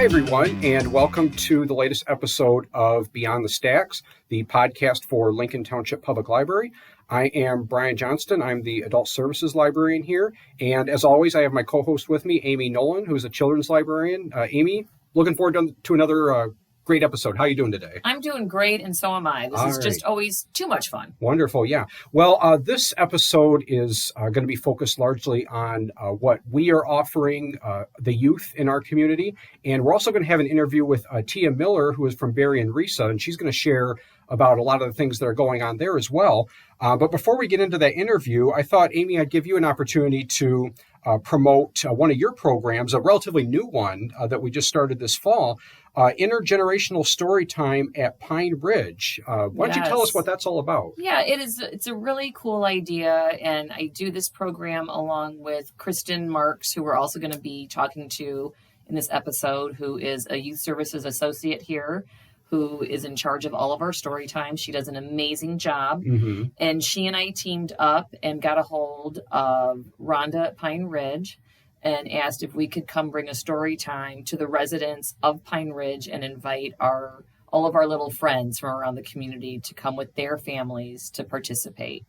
everyone, and welcome to the latest episode of Beyond the Stacks, the podcast for Lincoln Township Public Library. I am Brian Johnston. I'm the Adult Services Librarian here, and as always, I have my co-host with me, Amy Nolan, who's a Children's Librarian. Amy, looking forward to another great episode. How are you doing today? I'm doing great, and so am I. This is just always too much fun. Wonderful, yeah. Well, this episode is going to be focused largely on what we are offering the youth in our community. And we're also going to have an interview with Tia Miller, who is from Berrien RESA, and she's going to share about a lot of the things that are going on there as well. But before we get into that interview, I thought, Amy, I'd give you an opportunity to promote one of your programs, a relatively new one that we just started this fall, Intergenerational Storytime at Pine Ridge. Why don't you tell us what that's all about? Yeah, it's a really cool idea, and I do this program along with Kristen Marks, who we're also going to be talking to in this episode, who is a youth services associate here, who is in charge of all of our story times. She does an amazing job. Mm-hmm. And she and I teamed up and got a hold of Rhonda at Pine Ridge and asked if we could come bring a story time to the residents of Pine Ridge and invite all of our little friends from around the community to come with their families to participate.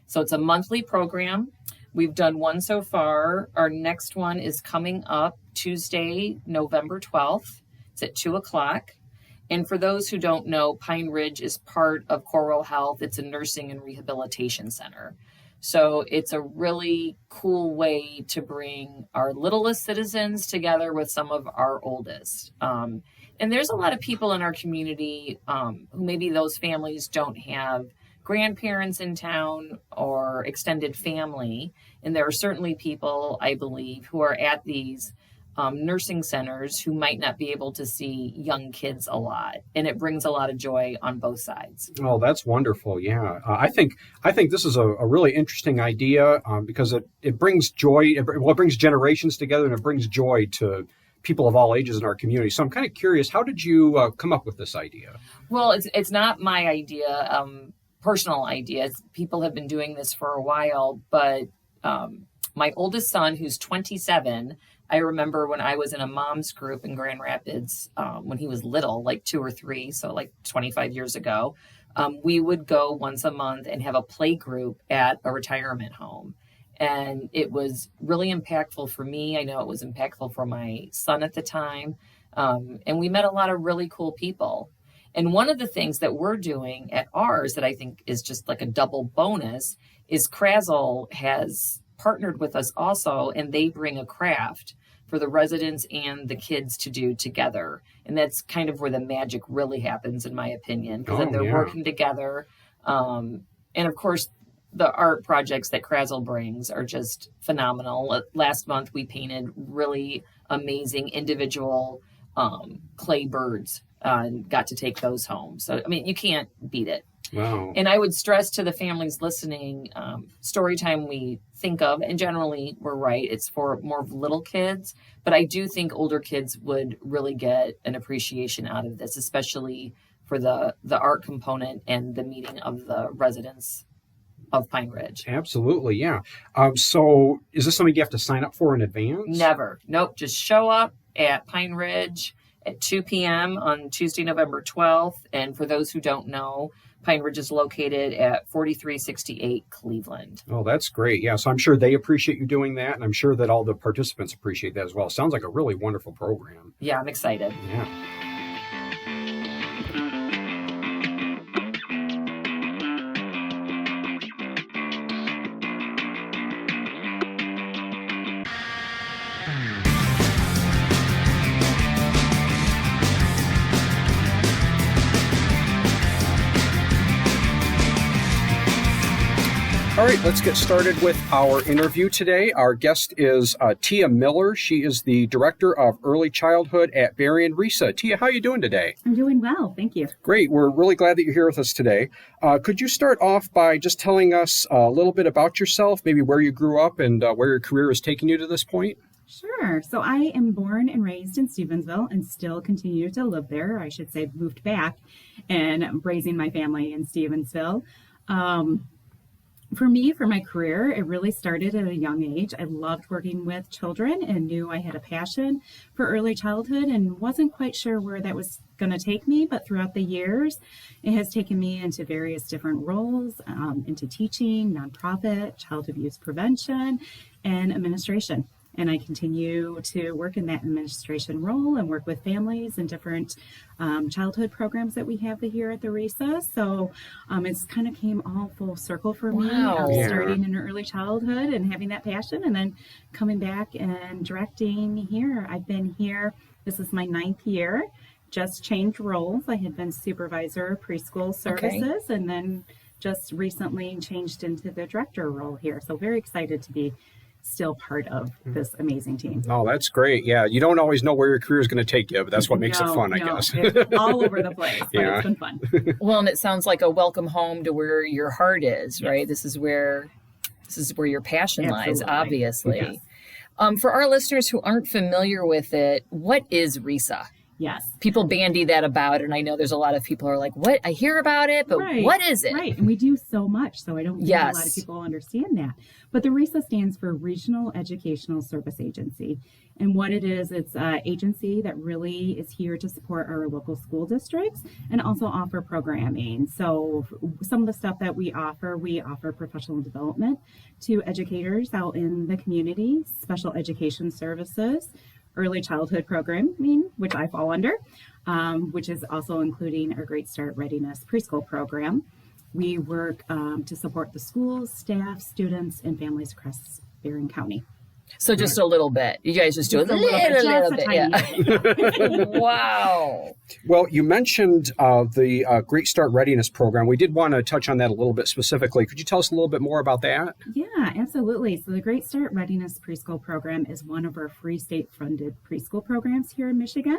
So it's a monthly program. We've done one so far. Our next one is coming up Tuesday, November 12th. It's at 2:00. And for those who don't know, Pine Ridge is part of Corewell Health. It's a nursing and rehabilitation center. So it's a really cool way to bring our littlest citizens together with some of our oldest. And there's a lot of people in our community who maybe those families don't have grandparents in town or extended family. And there are certainly people, I believe, who are at these nursing centers who might not be able to see young kids a lot, and it brings a lot of joy on both sides. Oh, that's wonderful. Yeah, I think this is a really interesting idea because it brings joy. It brings generations together, and it brings joy to people of all ages in our community. So I'm kind of curious, how did you come up with this idea? Well, it's not my idea, personal idea. People have been doing this for a while, but my oldest son, who's 27. I remember when I was in a mom's group in Grand Rapids, when he was little, like 2 or 3, so like 25 years ago, we would go once a month and have a play group at a retirement home. And it was really impactful for me. I know it was impactful for my son at the time. And we met a lot of really cool people. And one of the things that we're doing at ours that I think is just like a double bonus is Krasl has partnered with us also, and they bring a craft for the residents and the kids to do together. And that's kind of where the magic really happens, in my opinion, because then they're working together. And of course, the art projects that Krasl brings are just phenomenal. Last month, we painted really amazing individual clay birds and got to take those home. So, I mean, you can't beat it. Wow. And I would stress to the families listening, story time we think of, and generally we're right, it's for more of little kids, but I do think older kids would really get an appreciation out of this, especially for the art component and the meeting of the residents of Pine Ridge. Absolutely, yeah. So is this something you have to sign up for in advance? Never. Nope. Just show up at Pine Ridge at 2 p.m. on Tuesday, November 12th. And for those who don't know, Pine Ridge is located at 4368 Cleveland. Oh, that's great. Yeah, so I'm sure they appreciate you doing that, and I'm sure that all the participants appreciate that as well. Sounds like a really wonderful program. Yeah, I'm excited. Yeah. All right, let's get started with our interview today. Our guest is Tia Miller. She is the Director of Early Childhood at Berrien RESA. Tia, how are you doing today? I'm doing well, thank you. Great. We're really glad that you're here with us today. Could you start off by just telling us a little bit about yourself, maybe where you grew up and where your career has taken you to this point? Sure. So I am born and raised in Stevensville and still continue to live there. I should say moved back and raising my family in Stevensville. For me, for my career, it really started at a young age. I loved working with children and knew I had a passion for early childhood and wasn't quite sure where that was going to take me. But throughout the years, it has taken me into various different roles, into teaching, nonprofit, child abuse prevention, and administration. And I continue to work in that administration role and work with families and different childhood programs that we have here at the RESA. So it's kind of came all full circle for me, starting in early childhood and having that passion, and then coming back and directing here. I've been here, this is my 9th year, just changed roles. I had been supervisor preschool services, and then just recently changed into the director role here. So very excited to be still part of this amazing team. Oh, that's great. Yeah, you don't always know where your career is going to take you, but that's what makes it fun, I guess. It's all over the place, but it's been fun. Well, and it sounds like a welcome home to where your heart is, right? This is where your passion lies, obviously. Yes. For our listeners who aren't familiar with it, what is RESA? Yes. People bandy that about, and I know there's a lot of people who are like, what? I hear about it, but what is it? Right. And we do so much, so I don't think a lot of people understand that. But the RESA stands for Regional Educational Service Agency. And what it is, it's an agency that really is here to support our local school districts and also offer programming. So some of the stuff that we offer professional development to educators out in the community, special education services, early childhood programming, which I fall under, which is also including our Great Start Readiness preschool program. We work to support the schools, staff, students, and families across Berrien County. So just a little bit. You guys just do a little bit. Yeah. Wow. Well, you mentioned the Great Start Readiness program. We did want to touch on that a little bit specifically. Could you tell us a little bit more about that? Yeah, absolutely. So the Great Start Readiness preschool program is one of our free state-funded preschool programs here in Michigan.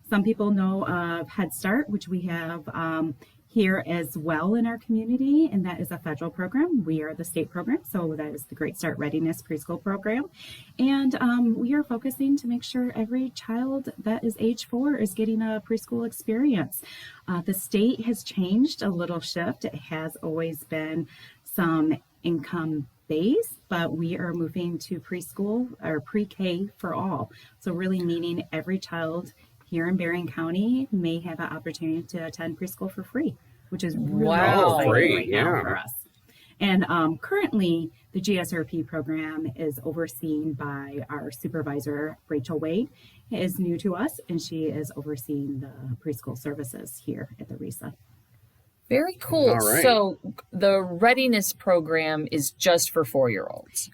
Some people know of Head Start, which we have here as well in our community, and that is a federal program. We are the state program, so that is the Great Start Readiness preschool program. And we are focusing to make sure every child that is age 4 is getting a preschool experience. The state has changed a little shift. It has always been some income based, but we are moving to preschool or pre-K for all. So really meaning every child here in Berrien County may have an opportunity to attend preschool for free, which is really exciting right now for us. And currently, the GSRP program is overseen by our supervisor, Rachel Wade, is new to us, and she is overseeing the preschool services here at the RESA. Very cool. Right. So the readiness program is just for 4-year-olds.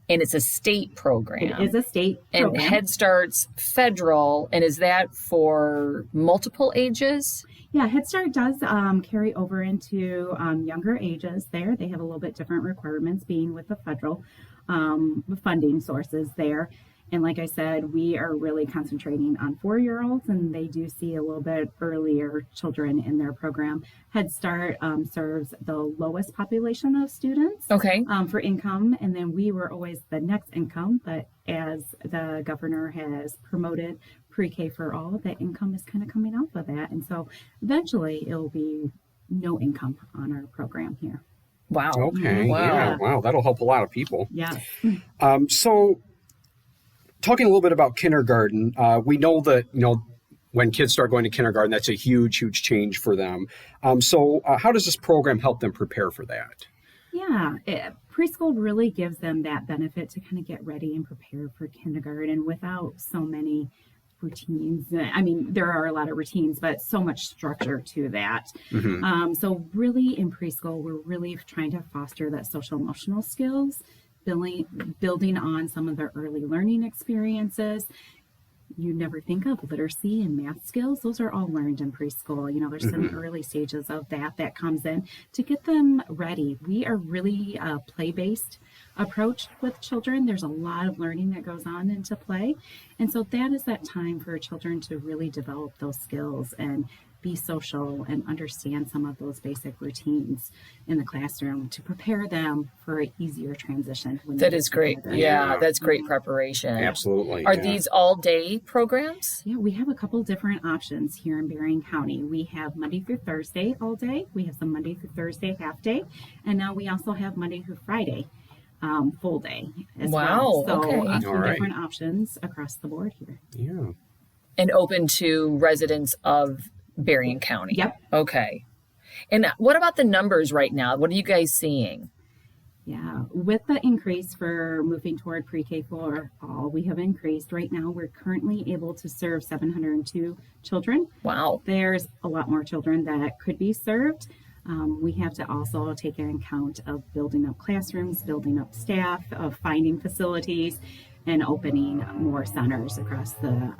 And it's a state program. It is a state program. And Head Start's federal. And is that for multiple ages? Yeah, Head Start does carry over into younger ages there. They have a little bit different requirements being with the federal funding sources there. And like I said, we are really concentrating on 4-year-olds, and they do see a little bit earlier children in their program. Head Start serves the lowest population of students for income, and then we were always the next income. But as the governor has promoted pre-K for all, that income is kind of coming off of that. And so eventually it'll be no income on our program here. Wow. Okay. Wow. Yeah. Wow. That'll help a lot of people. Yeah. So talking a little bit about kindergarten, we know that, when kids start going to kindergarten, that's a huge, huge change for them. So how does this program help them prepare for that? Yeah, preschool really gives them that benefit to kind of get ready and prepare for kindergarten without so many routines. I mean, there are a lot of routines, but so much structure to that. Mm-hmm. So really in preschool, we're really trying to foster that social emotional skills, building on some of their early learning experiences. You never think of literacy and math skills. Those are all learned in preschool. There's some early stages of that comes in to get them ready. We are really a play-based approach with children. There's a lot of learning that goes on into play. And so that is that time for children to really develop those skills and be social and understand some of those basic routines in the classroom to prepare them for an easier transition. That is great. Yeah, that's great preparation. Absolutely. Are these all-day programs? Yeah, we have a couple different options here in Berrien County. We have Monday through Thursday all day. We have some Monday through Thursday half day. And now we also have Monday through Friday full day as well. So okay. two different options across the board here. Yeah. And open to residents of Berrien County. Yep. Okay. And what about the numbers right now? What are you guys seeing? Yeah, with the increase for moving toward pre-K for all, we have increased. Right now, we're currently able to serve 702 children. Wow. There's a lot more children that could be served. We have to also take an account of building up classrooms, building up staff, of finding facilities, and opening more centers across the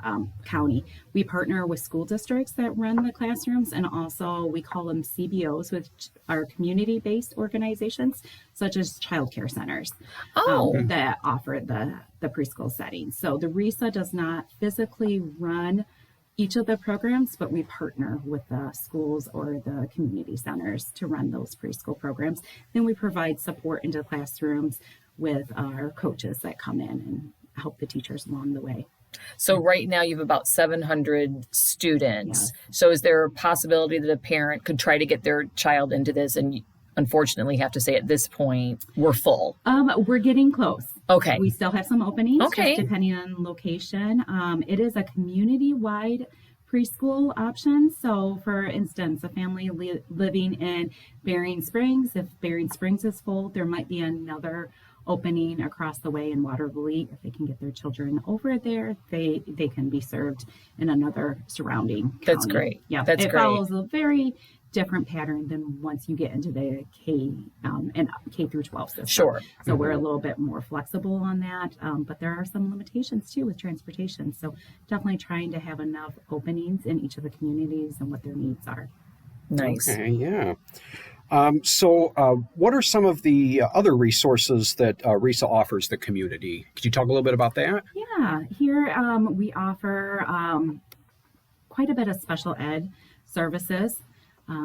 county. We partner with school districts that run the classrooms, and also we call them CBOs, which are community-based organizations, such as childcare centers that offer the preschool setting. So the RESA does not physically run each of the programs, but we partner with the schools or the community centers to run those preschool programs. Then we provide support into classrooms with our coaches that come in and help the teachers along the way. So right now you have about 700 students. Yes. So is there a possibility that a parent could try to get their child into this and unfortunately have to say at this point we're full? We're getting close. Okay. We still have some openings, Okay. just depending on location. It is a community-wide preschool option. So, for instance, a family living in Berrien Springs, if Berrien Springs is full, there might be another opening across the way in Waterville. If they can get their children over there, they can be served in another surrounding county. That's great. Yeah, That's it great. follows a very different pattern than once you get into the K and K through 12 system. Sure. So we're a little bit more flexible on that, but there are some limitations too with transportation. So definitely trying to have enough openings in each of the communities and what their needs are. Nice. Okay, yeah. So what are some of the other resources that RESA offers the community? Could you talk a little bit about that? Yeah, here we offer quite a bit of special ed services.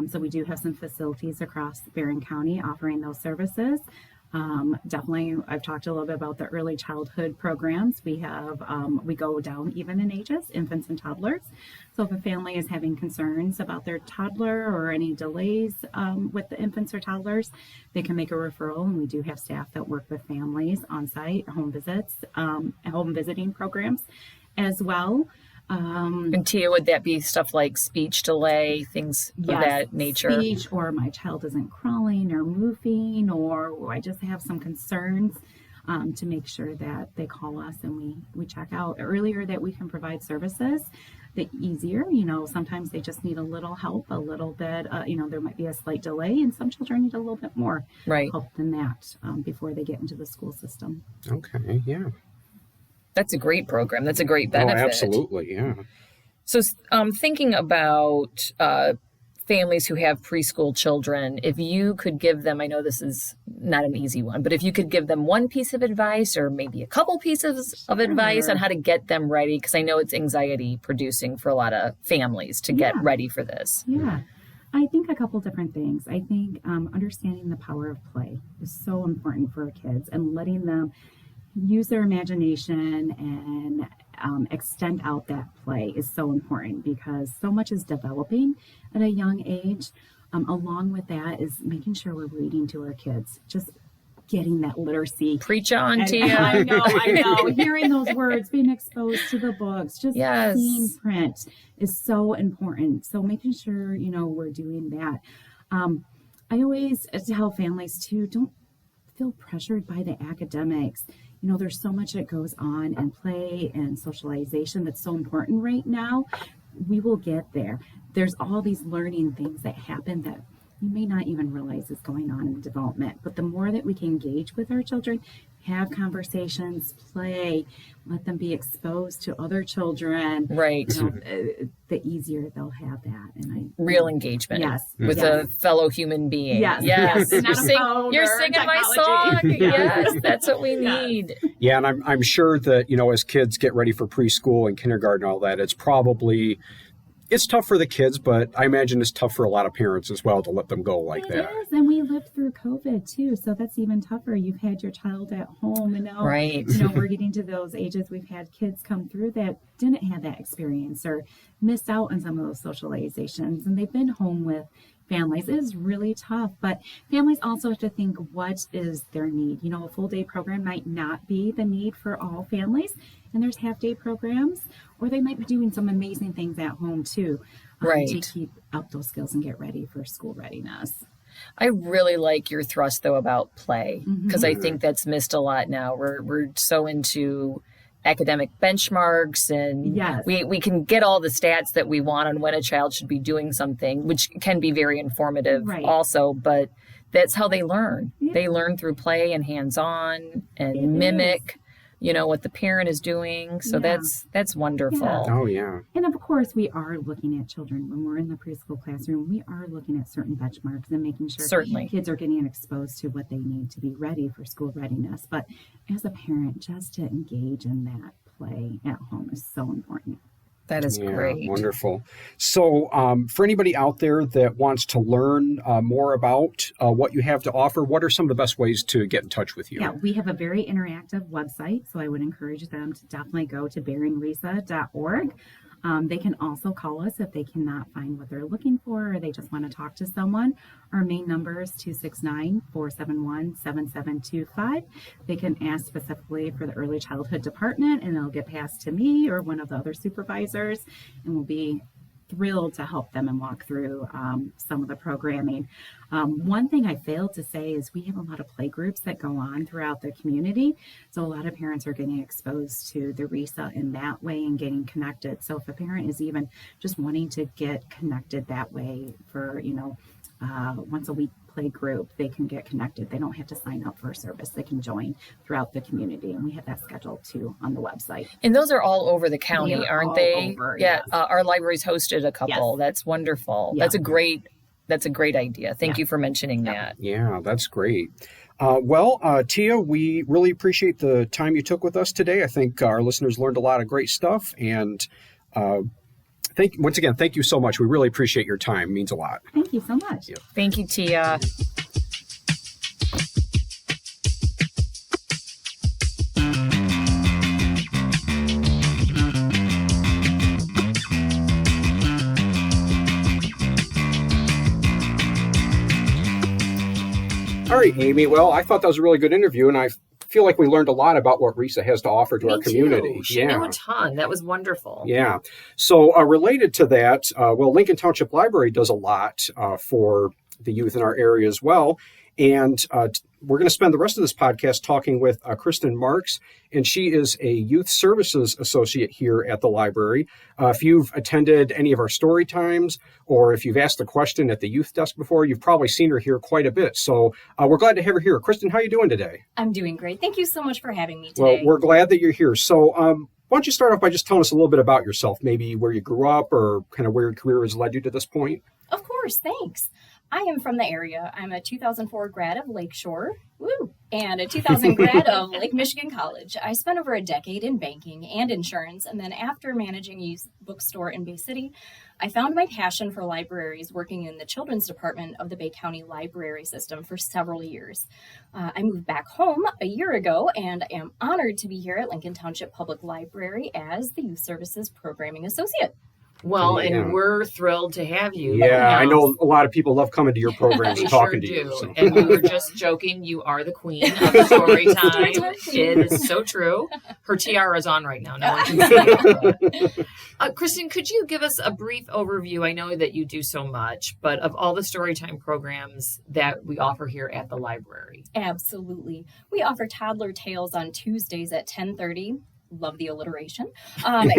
So we do have some facilities across Berrien County offering those services. Definitely, I've talked a little bit about the early childhood programs. We have, we go down even in ages, infants and toddlers. So if a family is having concerns about their toddler or any delays with the infants or toddlers, they can make a referral. And we do have staff that work with families on site, home visits, home visiting programs as well. And Tia, would that be stuff like speech delay, things of that nature? Speech, or my child isn't crawling or moving, or I just have some concerns, to make sure that they call us and we check out earlier that we can provide services. The easier, sometimes they just need a little help, a little bit, there might be a slight delay, and some children need a little bit more help than that before they get into the school system. Okay, yeah. That's a great program. That's a great benefit. Oh, absolutely, yeah. So thinking about families who have preschool children, if you could give them, I know this is not an easy one, but if you could give them one piece of advice or maybe a couple pieces of advice on how to get them ready, because I know it's anxiety producing for a lot of families to get ready for this. Yeah. I think a couple different things. I think understanding the power of play is so important for kids, and letting them use their imagination and extend out that play is so important, because so much is developing at a young age. Along with that is making sure we're reading to our kids, just getting that literacy. Preach on, Tia. I know. Hearing those words, being exposed to the books, just seeing print is so important. So making sure, we're doing that. I always tell families too, don't feel pressured by the academics. There's so much that goes on in play and socialization that's so important right now. We will get there. There's all these learning things that happen that you may not even realize is going on in development. But the more that we can engage with our children, have conversations, play, let them be exposed to other children. Right. The easier they'll have that. And real engagement. Yes. With a fellow human being. Yes. You're singing my song. Yes, that's what we need. Yeah, and I'm sure that, as kids get ready for preschool and kindergarten and all that, it's probably It's tough for the kids, but I imagine it's tough for a lot of parents as well to let them go like that. It is, and we lived through COVID too, so that's even tougher. You've had your child at home, and now we're getting to those ages. We've had kids come through that didn't have that experience or missed out on some of those socializations, and they've been home with families. It is really tough, but families also have to think, what is their need? A full day program might not be the need for all families, and there's half day programs, or they might be doing some amazing things at home too, to keep up those skills and get ready for school readiness. I really like your thrust though about play, because I think that's missed a lot now. We're so into academic benchmarks, and we can get all the stats that we want on when a child should be doing something, which can be very informative also, but that's how they learn. They learn through play and hands-on and mimic what the parent is doing. So that's wonderful. Oh, yeah. And of course, we are looking at children when we're in the preschool classroom. We are looking at certain benchmarks and making sure kids are getting exposed to what they need to be ready for school readiness. But as a parent, just to engage in that play at home is so important. That is great. Wonderful. So for anybody out there that wants to learn more about what you have to offer, what are some of the best ways to get in touch with you? Yeah, we have a very interactive website, so I would encourage them to definitely go to berrienresa.org. They can also call us if they cannot find what they're looking for or they just want to talk to someone. Our main number is 269-471-7725. They can ask specifically for the early childhood department, and they'll get passed to me or one of the other supervisors, and we'll be thrilled to help them and walk through some of the programming. One thing I failed to say is we have a lot of play groups that go on throughout the community. So a lot of parents are getting exposed to the RESA in that way and getting connected. So if a parent is even just wanting to get connected that way for, once a week play group, they can get connected. They don't have to sign up for a service. They can join throughout the community. And we have that scheduled too on the website. And those are all over the county, aren't they? Over, our library's hosted a couple. That's wonderful. That's a great idea. Thank you for mentioning that. Yeah, that's great. Tia, we really appreciate the time you took with us today. I think our listeners learned a lot of great stuff, and once again, thank you so much. We really appreciate your time. It means a lot. Thank you so much. Yeah. Thank you, Tia. All right, Amy. Well, I thought that was a really good interview, and I feel like we learned a lot about what RESA has to offer to our community. Too. She knew a ton. That was wonderful. Yeah. So related to that, Lincoln Township Library does a lot for the youth in our area as well. And we're going to spend the rest of this podcast talking with Kristen Marks, and she is a youth services associate here at the library. If you've attended any of our story times, or if you've asked a question at the youth desk before, you've probably seen her here quite a bit. So we're glad to have her here. Kristen, how are you doing today? I'm doing great. Thank you so much for having me today. Well, we're glad that you're here. So why don't you start off by just telling us a little bit about yourself, maybe where you grew up or kind of where your career has led you to this point? Of course, thanks. I am from the area. I'm a 2004 grad of Lakeshore, and a 2000 grad of Lake Michigan College. I spent over a decade in banking and insurance, and then after managing a youth bookstore in Bay City, I found my passion for libraries working in the children's department of the Bay County Library System for several years. I moved back home a year ago and am honored to be here at Lincoln Township Public Library as the Youth Services Programming Associate. Well, and we're thrilled to have you. Yeah, I know a lot of people love coming to your programs and talking to you. So. And we were just joking. You are the queen of Storytime. It is so true. Her tiara is on right now. No one can see it. Kristen, could you give us a brief overview? I know that you do so much, but of all the Storytime programs that we offer here at the library. Absolutely. We offer toddler tales on Tuesdays at 10:30. Love the alliteration.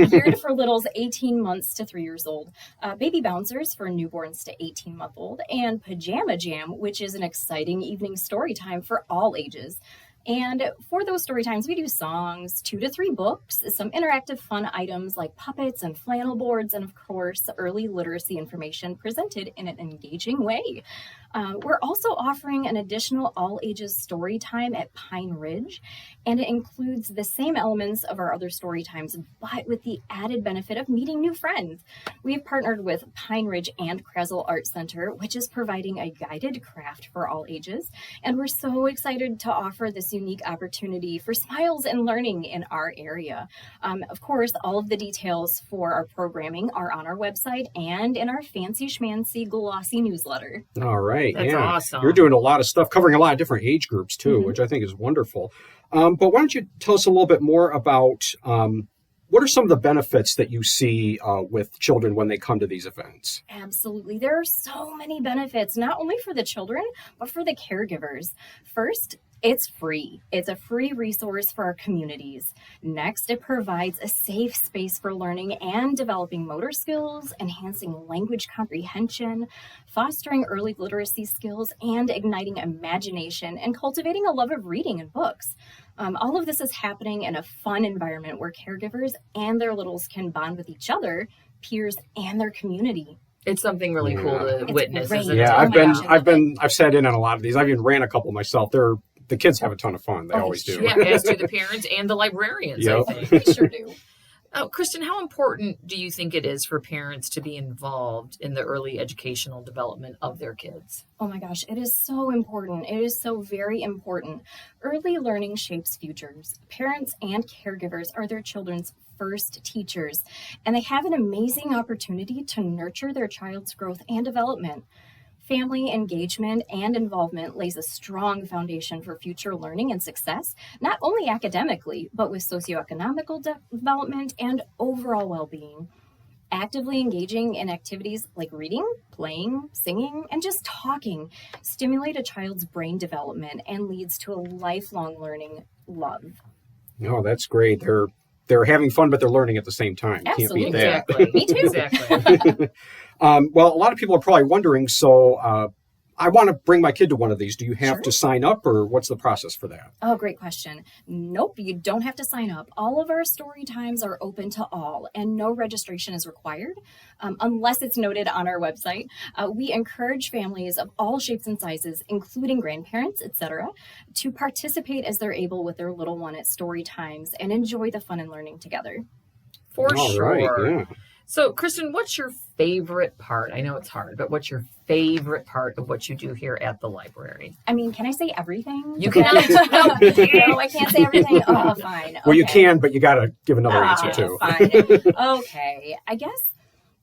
Geared for littles 18 months to 3 years old. Baby bouncers for newborns to 18-month-old. And Pajama Jam, which is an exciting evening story time for all ages. And for those story times, we do songs, 2 to 3 books, some interactive fun items like puppets and flannel boards, and of course, early literacy information presented in an engaging way. We're also offering an additional all ages story time at Pine Ridge, and it includes the same elements of our other story times, but with the added benefit of meeting new friends. We've partnered with Pine Ridge and Krasel Art Center, which is providing a guided craft for all ages, and we're so excited to offer this unique opportunity for smiles and learning in our area. Of course, all of the details for our programming are on our website and in our fancy schmancy glossy newsletter. All right. That's awesome. You're doing a lot of stuff, covering a lot of different age groups too, which I think is wonderful. But why don't you tell us a little bit more about what are some of the benefits that you see with children when they come to these events? Absolutely. There are so many benefits, not only for the children, but for the caregivers. First, it's free. It's a free resource for our communities. Next, it provides a safe space for learning and developing motor skills, enhancing language comprehension, fostering early literacy skills, and igniting imagination and cultivating a love of reading and books. All of this is happening in a fun environment where caregivers and their littles can bond with each other, peers, and their community. It's something really cool to It's witness, great. isn't it? Yeah, Oh I've sat in on a lot of these. I've even ran a couple myself. The kids have a ton of fun. They always do. Yeah, as do the parents and the librarians, Yep. I think. We sure do. Kristen, how important do you think it is for parents to be involved in the early educational development of their kids? Oh my gosh, it is so important. It is so very important. Early learning shapes futures. Parents and caregivers are their children's first teachers, and they have an amazing opportunity to nurture their child's growth and development. Family engagement and involvement lays a strong foundation for future learning and success, not only academically, but with socioeconomical development and overall well-being. Actively engaging in activities like reading, playing, singing, and just talking stimulate a child's brain development and leads to a lifelong learning love. No, that's great. They're having fun, but they're learning at the same time. You can't beat that. Exactly. Me too. Exactly. Well, a lot of people are probably wondering, so I want to bring my kid to one of these. Do you have Sure. to sign up, or what's the process for that? Oh, great question. Nope, you don't have to sign up. All of our story times are open to all, and no registration is required unless it's noted on our website. We encourage families of all shapes and sizes, including grandparents, etc., to participate as they're able with their little one at story times and enjoy the fun and learning together. For All sure. right, yeah. So, Kristen, what's your favorite part? I know it's hard, but what's your favorite part of what you do here at the library? I mean, can I say everything? You can. No, I can't say everything. Oh, fine. Well, you Okay. can, but you got to give another answer too. Fine. Okay. I guess,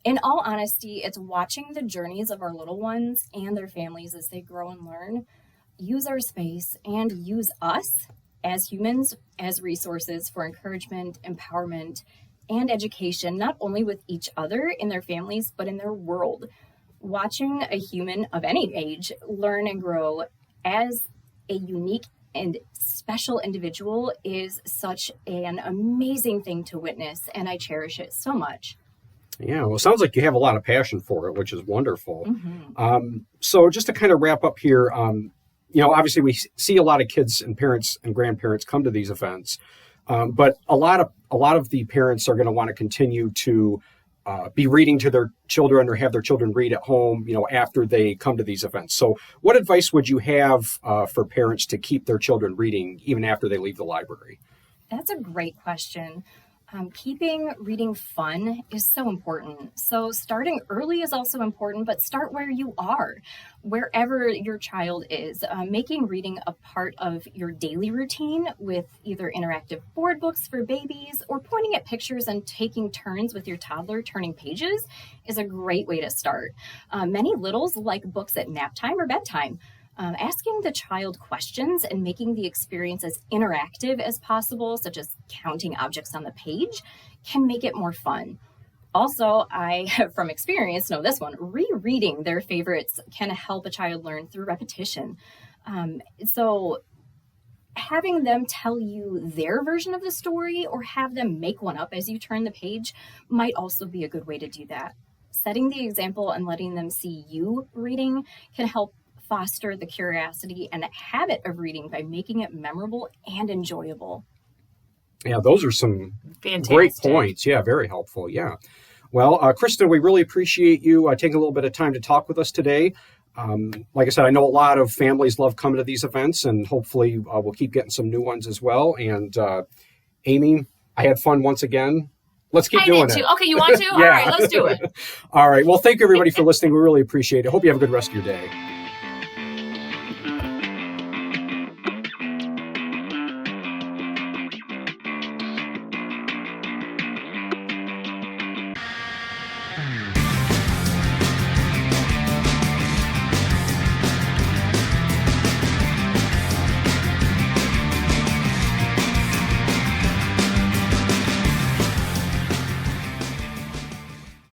in all honesty, it's watching the journeys of our little ones and their families as they grow and learn, use our space, and use us as humans as resources for encouragement, empowerment, and education, not only with each other in their families, but in their world. Watching a human of any age learn and grow as a unique and special individual is such an amazing thing to witness, and I cherish it so much. Yeah, well, it sounds like you have a lot of passion for it, which is wonderful. Mm-hmm. So just to kind of wrap up here, obviously we see a lot of kids and parents and grandparents come to these events, but a lot of the parents are going to want to continue to be reading to their children or have their children read at home, after they come to these events. So what advice would you have for parents to keep their children reading even after they leave the library? That's a great question. Keeping reading fun is so important. So starting early is also important, but start where you are, wherever your child is. Making reading a part of your daily routine with either interactive board books for babies or pointing at pictures and taking turns with your toddler turning pages is a great way to start. Many littles like books at nap time or bedtime. Asking the child questions and making the experience as interactive as possible, such as counting objects on the page, can make it more fun. Also, I, from experience, know this one, rereading their favorites can help a child learn through repetition. So having them tell you their version of the story or have them make one up as you turn the page might also be a good way to do that. Setting the example and letting them see you reading can help foster the curiosity and habit of reading by making it memorable and enjoyable. Yeah, those are some Fantastic. great points. Yeah, very helpful. Yeah. Well, Kristen, we really appreciate you taking a little bit of time to talk with us today. Like I said, I know a lot of families love coming to these events, and hopefully we'll keep getting some new ones as well. And Amy, I had fun once again. Let's keep doing it. Okay, you want to? Yeah. All right, let's do it. All right. Well, thank you, everybody, for listening. We really appreciate it. Hope you have a good rest of your day.